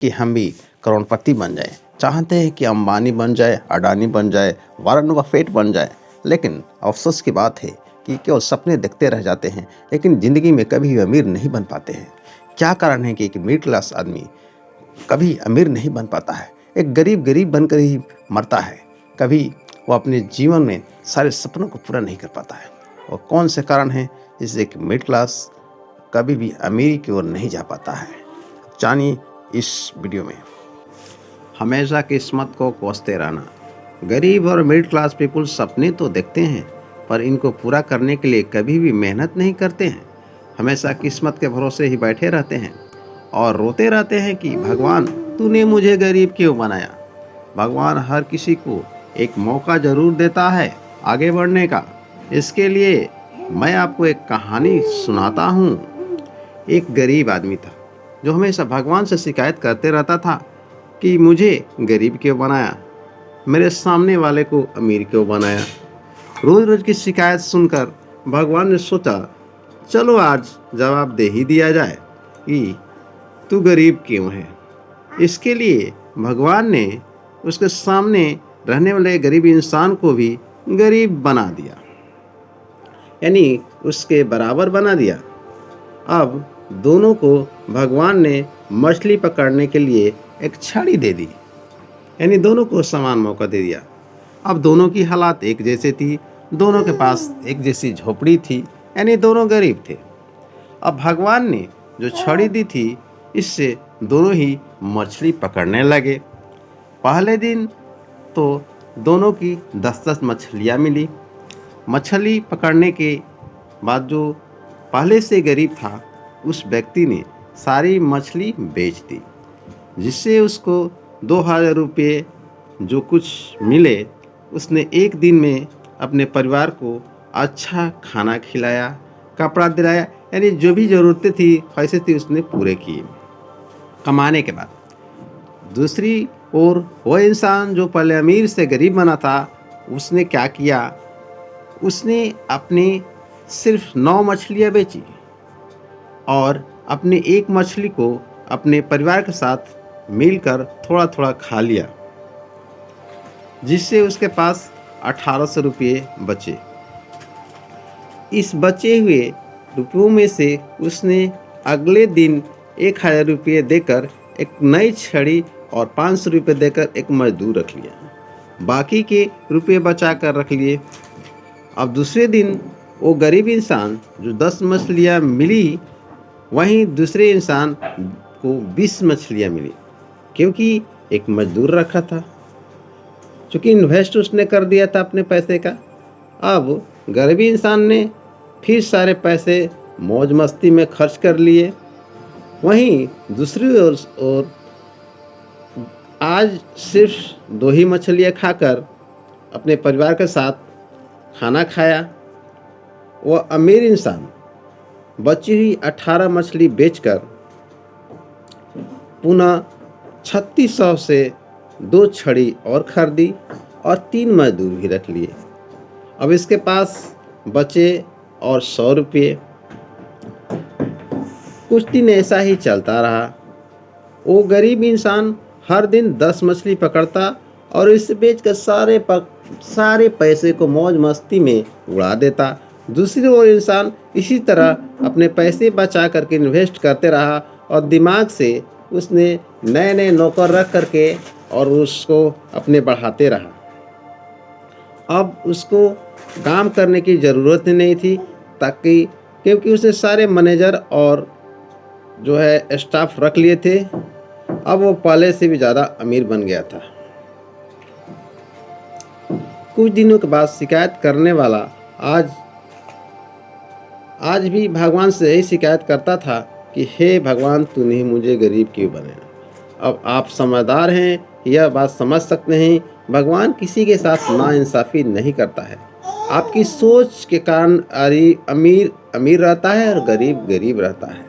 कि हम भी करोड़पति बन जाएं, चाहते हैं कि अंबानी बन जाए, अडानी बन जाए, वारेन बफेट बन जाए। लेकिन अफसोस की बात है कि केवल सपने देखते रह जाते हैं, लेकिन ज़िंदगी में कभी भी अमीर नहीं बन पाते हैं। क्या कारण है कि एक मिडिल क्लास आदमी कभी अमीर नहीं बन पाता है, एक गरीब गरीब बनकर ही मरता है। कभी वो अपने जीवन में सारे सपनों को पूरा नहीं कर पाता है। और कौन से कारण हैं जिससे कि मिडिल क्लास कभी भी अमीरी की ओर नहीं जा पाता है? जानिए इस वीडियो में। हमेशा किस्मत को कोसते रहना। गरीब और मिडिल क्लास पीपल सपने तो देखते हैं, पर इनको पूरा करने के लिए कभी भी मेहनत नहीं करते हैं। हमेशा किस्मत के भरोसे ही बैठे रहते हैं और रोते रहते हैं कि भगवान, तूने मुझे गरीब क्यों बनाया। भगवान हर किसी को एक मौका जरूर देता है आगे बढ़ने का। इसके लिए मैं आपको एक कहानी सुनाता हूँ। एक गरीब आदमी था जो हमेशा भगवान से शिकायत करते रहता था कि मुझे गरीब क्यों बनाया, मेरे सामने वाले को अमीर क्यों बनाया। रोज रोज की शिकायत सुनकर भगवान ने सोचा, चलो आज जवाब दे ही दिया जाए कि तू गरीब क्यों है। इसके लिए भगवान ने उसके सामने रहने वाले गरीब इंसान को भी गरीब बना दिया, यानी उसके बराबर बना दिया। अब दोनों को भगवान ने मछली पकड़ने के लिए एक छड़ी दे दी, यानी दोनों को समान मौका दे दिया। अब दोनों की हालात एक जैसे थी, दोनों के पास एक जैसी झोपड़ी थी, यानी दोनों गरीब थे। अब भगवान ने जो छड़ी दी थी, इससे दोनों ही मछली पकड़ने लगे। पहले दिन तो दोनों की 10-10 मछलियाँ मिली। मछली पकड़ने के बाद जो पहले से गरीब था, उस व्यक्ति ने सारी मछली बेच दी, जिससे उसको 2000 रुपये जो कुछ मिले, उसने एक दिन में अपने परिवार को अच्छा खाना खिलाया, कपड़ा दिलाया, यानी जो भी ज़रूरतें थी पैसे थी उसने पूरे किए कमाने के बाद। दूसरी ओर वो इंसान जो पहले अमीर से गरीब बना था, उसने क्या किया, उसने अपनी सिर्फ 9 मछलियाँ बेची और अपनी एक मछली को अपने परिवार के साथ मिलकर थोड़ा थोड़ा खा लिया, जिससे उसके पास 1800 रुपये बचे। इस बचे हुए रुपयों में से उसने अगले दिन 1000 रुपये देकर एक नई छड़ी और 500 रुपये देकर एक मजदूर रख लिया। बाकी के रुपये बचा कर रख लिए। अब दूसरे दिन वो गरीब इंसान जो 10 मछलियाँ मिली, वहीं दूसरे इंसान को 20 मछलियाँ मिली, क्योंकि एक मजदूर रखा था, चूँकि इन्वेस्ट उसने कर दिया था अपने पैसे का। अब गरीब इंसान ने फिर सारे पैसे मौज मस्ती में खर्च कर लिए। वहीं दूसरी ओर आज सिर्फ 2 ही मछलियाँ खाकर अपने परिवार के साथ खाना खाया। वह अमीर इंसान बची हुई 18 मछली बेचकर पुनः 3600 से 2 छड़ी और खरीदी और 3 मजदूर भी रख लिए। अब इसके पास बचे और 100 रुपये। कुछ दिन ऐसा ही चलता रहा। वो गरीब इंसान हर दिन 10 मछली पकड़ता और इसे बेचकर सारे पैसे को मौज मस्ती में उड़ा देता। दूसरी ओर इंसान इसी तरह अपने पैसे बचा करके इन्वेस्ट करते रहा और दिमाग से उसने नए नए नौकर रख करके और उसको अपने बढ़ाते रहा। अब उसको काम करने की ज़रूरत ही नहीं थी, क्योंकि उसने सारे मैनेजर और जो है स्टाफ रख लिए थे। अब वो पहले से भी ज़्यादा अमीर बन गया था। कुछ दिनों के बाद शिकायत करने वाला आज भी भगवान से यही शिकायत करता था कि हे भगवान, तूने मुझे गरीब क्यों बनाया। अब आप समझदार हैं, यह बात समझ सकते हैं, भगवान किसी के साथ नाइंसाफ़ी नहीं करता है। आपकी सोच के कारण अमीर अमीर रहता है और गरीब गरीब रहता है।